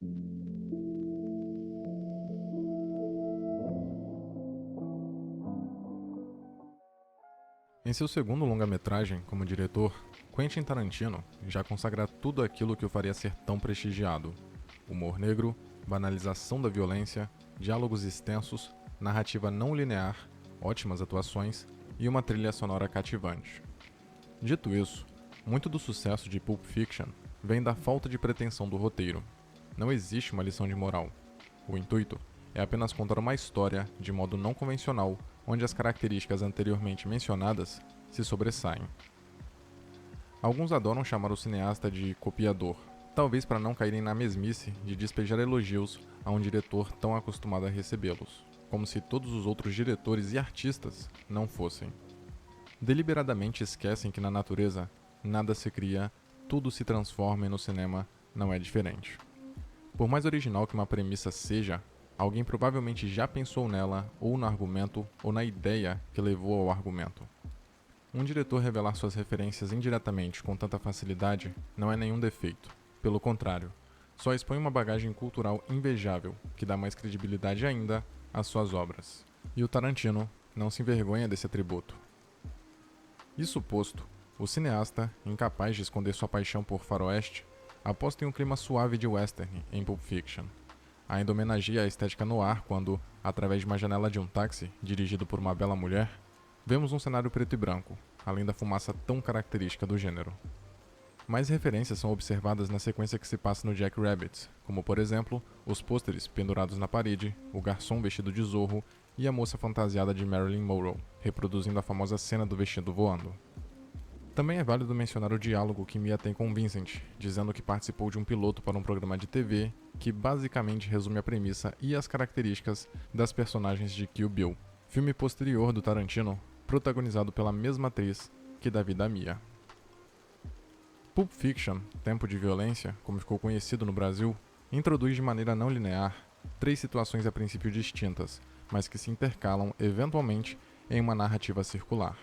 Em seu segundo longa-metragem como diretor, Quentin Tarantino já consagra tudo aquilo que o faria ser tão prestigiado: humor negro, banalização da violência, diálogos extensos, narrativa não linear, ótimas atuações e uma trilha sonora cativante. Dito isso, muito do sucesso de Pulp Fiction vem da falta de pretensão do roteiro. Não existe uma lição de moral. O intuito é apenas contar uma história de modo não convencional, onde as características anteriormente mencionadas se sobressaem. Alguns adoram chamar o cineasta de copiador, talvez para não caírem na mesmice de despejar elogios a um diretor tão acostumado a recebê-los, como se todos os outros diretores e artistas não fossem. Deliberadamente esquecem que na natureza nada se cria, tudo se transforma e no cinema não é diferente. Por mais original que uma premissa seja, alguém provavelmente já pensou nela, ou no argumento, ou na ideia que levou ao argumento. Um diretor revelar suas referências indiretamente com tanta facilidade não é nenhum defeito. Pelo contrário, só expõe uma bagagem cultural invejável, que dá mais credibilidade ainda às suas obras. E o Tarantino não se envergonha desse atributo. Isso posto, o cineasta, incapaz de esconder sua paixão por faroeste, aposta em um clima suave de western em Pulp Fiction. Ainda homenageia a estética noir quando, através de uma janela de um táxi, dirigido por uma bela mulher, vemos um cenário preto e branco, além da fumaça tão característica do gênero. Mais referências são observadas na sequência que se passa no Jack Rabbit, como por exemplo, os pôsteres pendurados na parede, o garçom vestido de Zorro e a moça fantasiada de Marilyn Monroe, reproduzindo a famosa cena do vestido voando. Também é válido mencionar o diálogo que Mia tem com Vincent, dizendo que participou de um piloto para um programa de TV que basicamente resume a premissa e as características das personagens de Kill Bill, filme posterior do Tarantino, protagonizado pela mesma atriz que dá vida a Mia. Pulp Fiction, Tempo de Violência, como ficou conhecido no Brasil, introduz de maneira não linear 3 situações a princípio distintas, mas que se intercalam eventualmente em uma narrativa circular.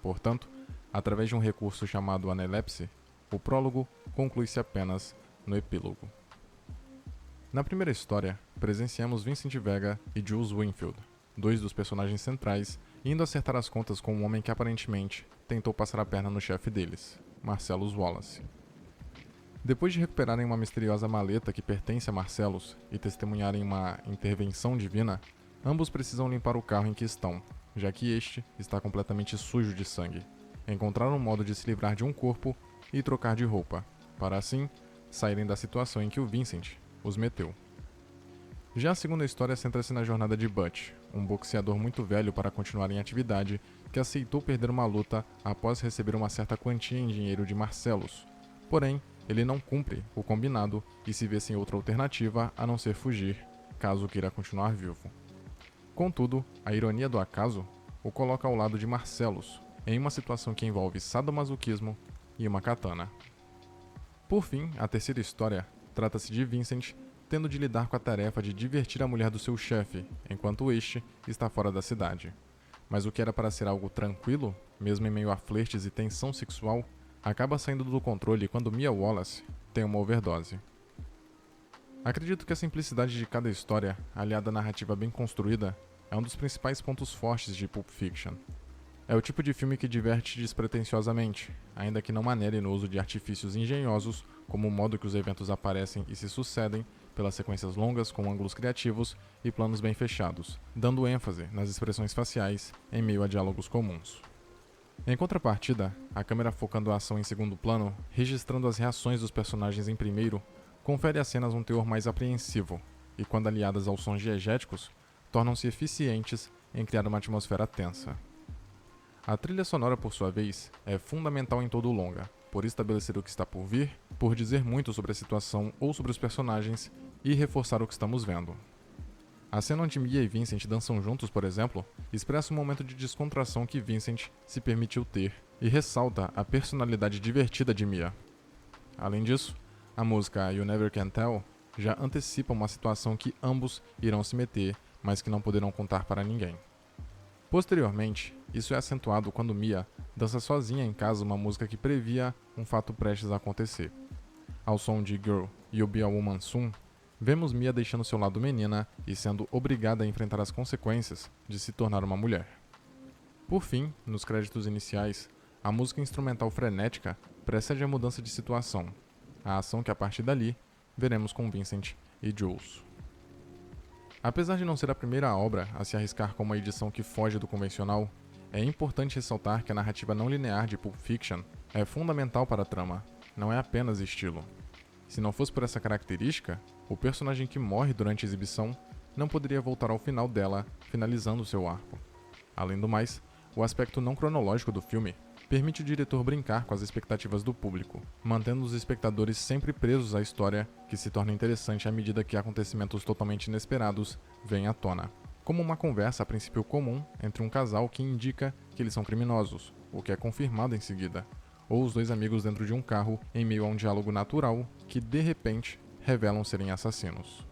Portanto, através de um recurso chamado analepse, o prólogo conclui-se apenas no epílogo. Na primeira história, presenciamos Vincent Vega e Jules Winfield, 2 dos personagens centrais, indo acertar as contas com um homem que aparentemente tentou passar a perna no chefe deles, Marcellus Wallace. Depois de recuperarem uma misteriosa maleta que pertence a Marcellus e testemunharem uma intervenção divina, ambos precisam limpar o carro em que estão, já que este está completamente sujo de sangue, encontrar um modo de se livrar de um corpo e trocar de roupa, para assim saírem da situação em que o Vincent os meteu. Já a segunda história centra-se na jornada de Butch, um boxeador muito velho para continuar em atividade que aceitou perder uma luta após receber uma certa quantia em dinheiro de Marcellus. Porém, ele não cumpre o combinado e se vê sem outra alternativa a não ser fugir, caso queira continuar vivo. Contudo, a ironia do acaso o coloca ao lado de Marcellus, em uma situação que envolve sadomasoquismo e uma katana. Por fim, a terceira história trata-se de Vincent tendo de lidar com a tarefa de divertir a mulher do seu chefe, enquanto este está fora da cidade. Mas o que era para ser algo tranquilo, mesmo em meio a flertes e tensão sexual, acaba saindo do controle quando Mia Wallace tem uma overdose. Acredito que a simplicidade de cada história, aliada à narrativa bem construída, é um dos principais pontos fortes de Pulp Fiction. É o tipo de filme que diverte despretensiosamente, ainda que não manere no uso de artifícios engenhosos, como o modo que os eventos aparecem e se sucedem, pelas sequências longas com ângulos criativos e planos bem fechados, dando ênfase nas expressões faciais em meio a diálogos comuns. Em contrapartida, a câmera focando a ação em segundo plano, registrando as reações dos personagens em primeiro, confere às cenas um teor mais apreensivo, e quando aliadas aos sons diegéticos, tornam-se eficientes em criar uma atmosfera tensa. A trilha sonora, por sua vez, é fundamental em todo o longa, por estabelecer o que está por vir, por dizer muito sobre a situação ou sobre os personagens e reforçar o que estamos vendo. A cena onde Mia e Vincent dançam juntos, por exemplo, expressa um momento de descontração que Vincent se permitiu ter e ressalta a personalidade divertida de Mia. Além disso, a música You Never Can Tell já antecipa uma situação que ambos irão se meter, mas que não poderão contar para ninguém. Posteriormente, isso é acentuado quando Mia dança sozinha em casa uma música que previa um fato prestes a acontecer. Ao som de Girl, You'll Be a Woman Soon, Vemos Mia deixando seu lado menina e sendo obrigada a enfrentar as consequências de se tornar uma mulher. Por fim, nos créditos iniciais, a música instrumental frenética precede a mudança de situação, a ação que a partir dali veremos com Vincent e Jules. Apesar de não ser a primeira obra a se arriscar com uma edição que foge do convencional, é importante ressaltar que a narrativa não linear de Pulp Fiction é fundamental para a trama, não é apenas estilo. Se não fosse por essa característica, o personagem que morre durante a exibição não poderia voltar ao final dela, finalizando seu arco. Além do mais, o aspecto não cronológico do filme permite o diretor brincar com as expectativas do público, mantendo os espectadores sempre presos à história, que se torna interessante à medida que acontecimentos totalmente inesperados vêm à tona. Como uma conversa a princípio comum entre um casal que indica que eles são criminosos, o que é confirmado em seguida, ou os dois amigos dentro de um carro em meio a um diálogo natural que, de repente, revelam serem assassinos.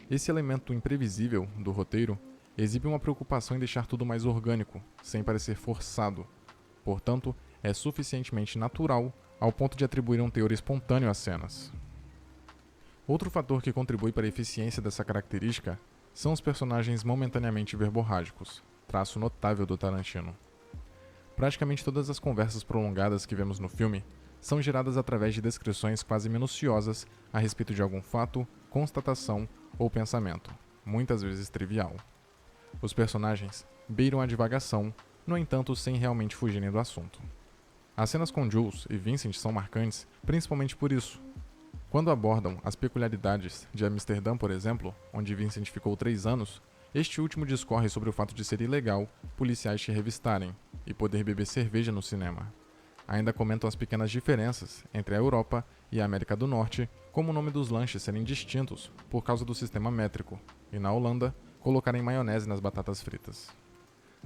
Esse elemento imprevisível do roteiro exibe uma preocupação em deixar tudo mais orgânico, sem parecer forçado. Portanto, é suficientemente natural ao ponto de atribuir um teor espontâneo às cenas. Outro fator que contribui para a eficiência dessa característica são os personagens momentaneamente verborrágicos, traço notável do Tarantino. Praticamente todas as conversas prolongadas que vemos no filme são geradas através de descrições quase minuciosas a respeito de algum fato, constatação ou pensamento, muitas vezes trivial. Os personagens beiram a divagação, no entanto sem realmente fugirem do assunto. As cenas com Jules e Vincent são marcantes principalmente por isso. Quando abordam as peculiaridades de Amsterdã, por exemplo, onde Vincent ficou 3 anos, este último discorre sobre o fato de ser ilegal policiais te revistarem e poder beber cerveja no cinema. Ainda comentam as pequenas diferenças entre a Europa e a América do Norte, como o nome dos lanches serem distintos por causa do sistema métrico, e na Holanda, colocarem maionese nas batatas fritas.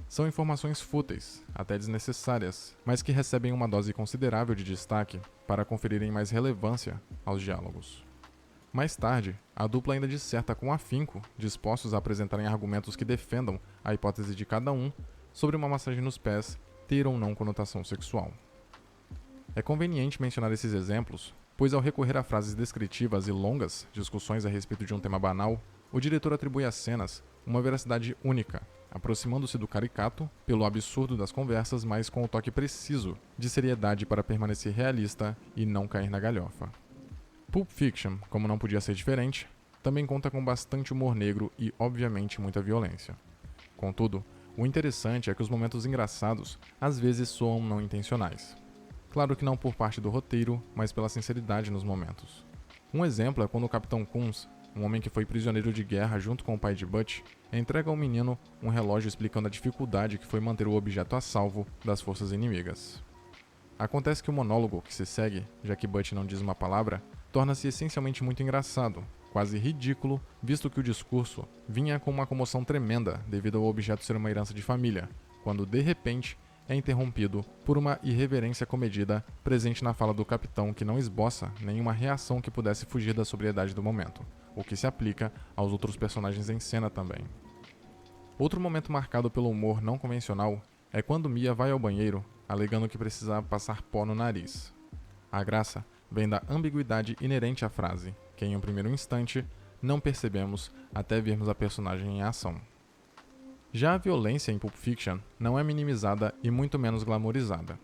São informações fúteis, até desnecessárias, mas que recebem uma dose considerável de destaque para conferirem mais relevância aos diálogos. Mais tarde, a dupla ainda disserta com afinco, dispostos a apresentarem argumentos que defendam a hipótese de cada um sobre uma massagem nos pés ter ou não conotação sexual. É conveniente mencionar esses exemplos, pois ao recorrer a frases descritivas e longas discussões a respeito de um tema banal, o diretor atribui às cenas uma veracidade única, aproximando-se do caricato pelo absurdo das conversas, mas com o toque preciso de seriedade para permanecer realista e não cair na galhofa. Pulp Fiction, como não podia ser diferente, também conta com bastante humor negro e, obviamente, muita violência. Contudo, o interessante é que os momentos engraçados às vezes soam não intencionais. Claro que não por parte do roteiro, mas pela sinceridade nos momentos. Um exemplo é quando o Capitão Kunz, um homem que foi prisioneiro de guerra junto com o pai de Butch, entrega ao menino um relógio explicando a dificuldade que foi manter o objeto a salvo das forças inimigas. Acontece que o monólogo que se segue, já que Butch não diz uma palavra, torna-se essencialmente muito engraçado, quase ridículo, visto que o discurso vinha com uma comoção tremenda devido ao objeto ser uma herança de família, quando de repente é interrompido por uma irreverência comedida presente na fala do capitão que não esboça nenhuma reação que pudesse fugir da sobriedade do momento, o que se aplica aos outros personagens em cena também. Outro momento marcado pelo humor não convencional é quando Mia vai ao banheiro alegando que precisa passar pó no nariz. A graça vem da ambiguidade inerente à frase, que em um primeiro instante não percebemos até vermos a personagem em ação. Já a violência em Pulp Fiction não é minimizada e muito menos glamorizada.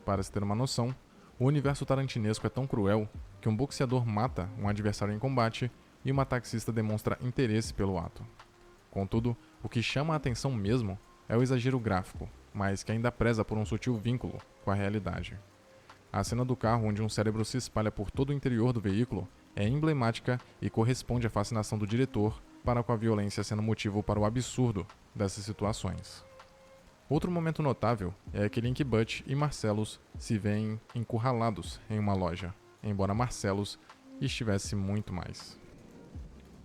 Para se ter uma noção, o universo tarantinesco é tão cruel que um boxeador mata um adversário em combate e uma taxista demonstra interesse pelo ato. Contudo, o que chama a atenção mesmo é o exagero gráfico, mas que ainda preza por um sutil vínculo com a realidade. A cena do carro onde um cérebro se espalha por todo o interior do veículo é emblemática e corresponde à fascinação do diretor para com a violência sendo motivo para o absurdo dessas situações. Outro momento notável é aquele em que Butch e Marcellus se veem encurralados em uma loja, embora Marcellus estivesse muito mais.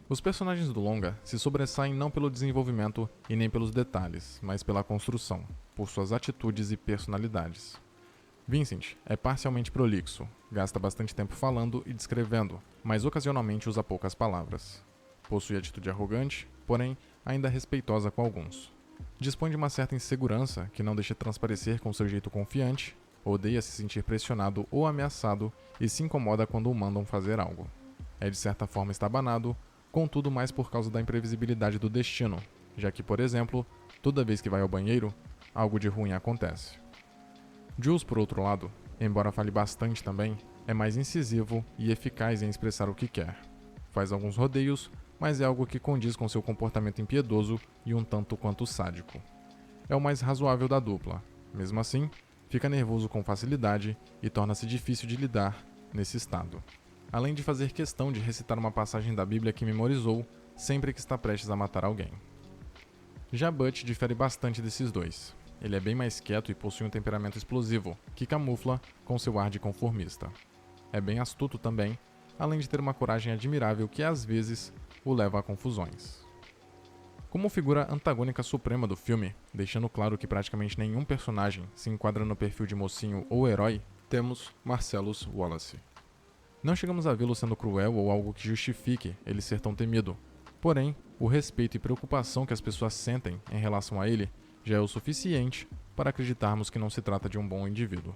Os personagens do longa se sobressaem não pelo desenvolvimento e nem pelos detalhes, mas pela construção, por suas atitudes e personalidades. Vincent é parcialmente prolixo, gasta bastante tempo falando e descrevendo, mas ocasionalmente usa poucas palavras. Possui atitude arrogante, porém ainda respeitosa com alguns. Dispõe de uma certa insegurança que não deixa transparecer com seu jeito confiante, odeia se sentir pressionado ou ameaçado e se incomoda quando o mandam fazer algo. É de certa forma estabanado, contudo mais por causa da imprevisibilidade do destino, já que, por exemplo, toda vez que vai ao banheiro, algo de ruim acontece. Jules, por outro lado, embora fale bastante também, é mais incisivo e eficaz em expressar o que quer. Faz alguns rodeios, mas é algo que condiz com seu comportamento impiedoso e um tanto quanto sádico. É o mais razoável da dupla. Mesmo assim, fica nervoso com facilidade e torna-se difícil de lidar nesse estado. Além de fazer questão de recitar uma passagem da Bíblia que memorizou sempre que está prestes a matar alguém. Já Butch difere bastante desses dois. Ele é bem mais quieto e possui um temperamento explosivo, que camufla com seu ar de conformista. É bem astuto também, além de ter uma coragem admirável que às vezes o leva a confusões. Como figura antagônica suprema do filme, deixando claro que praticamente nenhum personagem se enquadra no perfil de mocinho ou herói, temos Marcellus Wallace. Não chegamos a vê-lo sendo cruel ou algo que justifique ele ser tão temido. Porém, o respeito e preocupação que as pessoas sentem em relação a ele já é o suficiente para acreditarmos que não se trata de um bom indivíduo.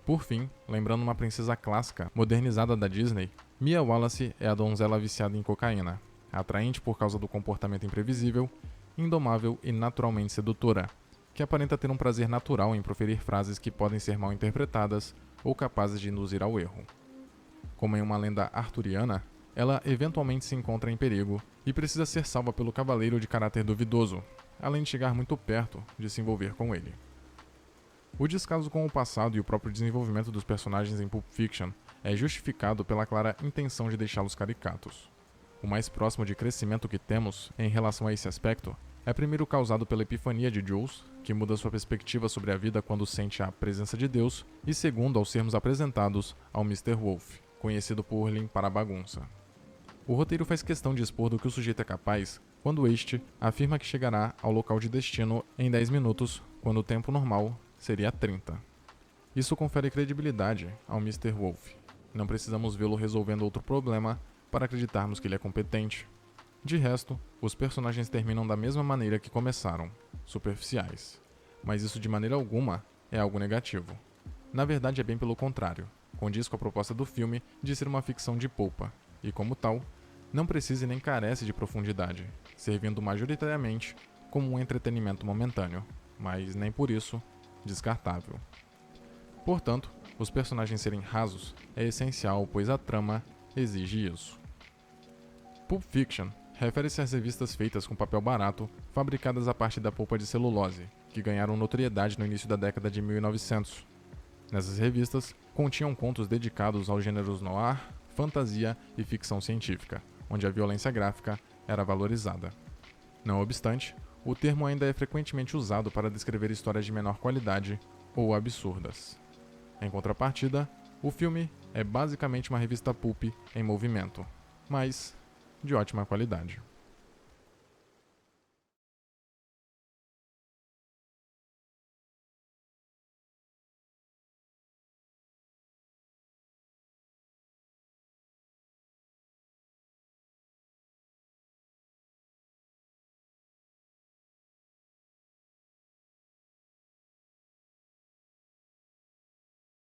Por fim, lembrando uma princesa clássica modernizada da Disney, Mia Wallace é a donzela viciada em cocaína, atraente por causa do comportamento imprevisível, indomável e naturalmente sedutora, que aparenta ter um prazer natural em proferir frases que podem ser mal interpretadas ou capazes de induzir ao erro. Como em uma lenda arturiana, ela eventualmente se encontra em perigo e precisa ser salva pelo cavaleiro de caráter duvidoso, além de chegar muito perto de se envolver com ele. O descaso com o passado e o próprio desenvolvimento dos personagens em Pulp Fiction é justificado pela clara intenção de deixá-los caricatos. O mais próximo de crescimento que temos em relação a esse aspecto é primeiro causado pela epifania de Jules, que muda sua perspectiva sobre a vida quando sente a presença de Deus, e segundo ao sermos apresentados ao Mr. Wolf, conhecido por limpar a bagunça. O roteiro faz questão de expor do que o sujeito é capaz quando este afirma que chegará ao local de destino em 10 minutos, quando o tempo normal seria 30. Isso confere credibilidade ao Mr. Wolf. Não precisamos vê-lo resolvendo outro problema para acreditarmos que ele é competente. De resto, os personagens terminam da mesma maneira que começaram, superficiais. Mas isso de maneira alguma é algo negativo. Na verdade é bem pelo contrário, condiz com a proposta do filme de ser uma ficção de polpa, e como tal, não precisa e nem carece de profundidade, servindo majoritariamente como um entretenimento momentâneo, mas nem por isso descartável. Portanto, os personagens serem rasos é essencial, pois a trama exige isso. Pulp Fiction refere-se às revistas feitas com papel barato, fabricadas a partir da polpa de celulose, que ganharam notoriedade no início da década de 1900. Nessas revistas, continham contos dedicados aos gêneros noir, fantasia e ficção científica, onde a violência gráfica era valorizada. Não obstante, o termo ainda é frequentemente usado para descrever histórias de menor qualidade ou absurdas. Em contrapartida, o filme é basicamente uma revista pulp em movimento, mas de ótima qualidade.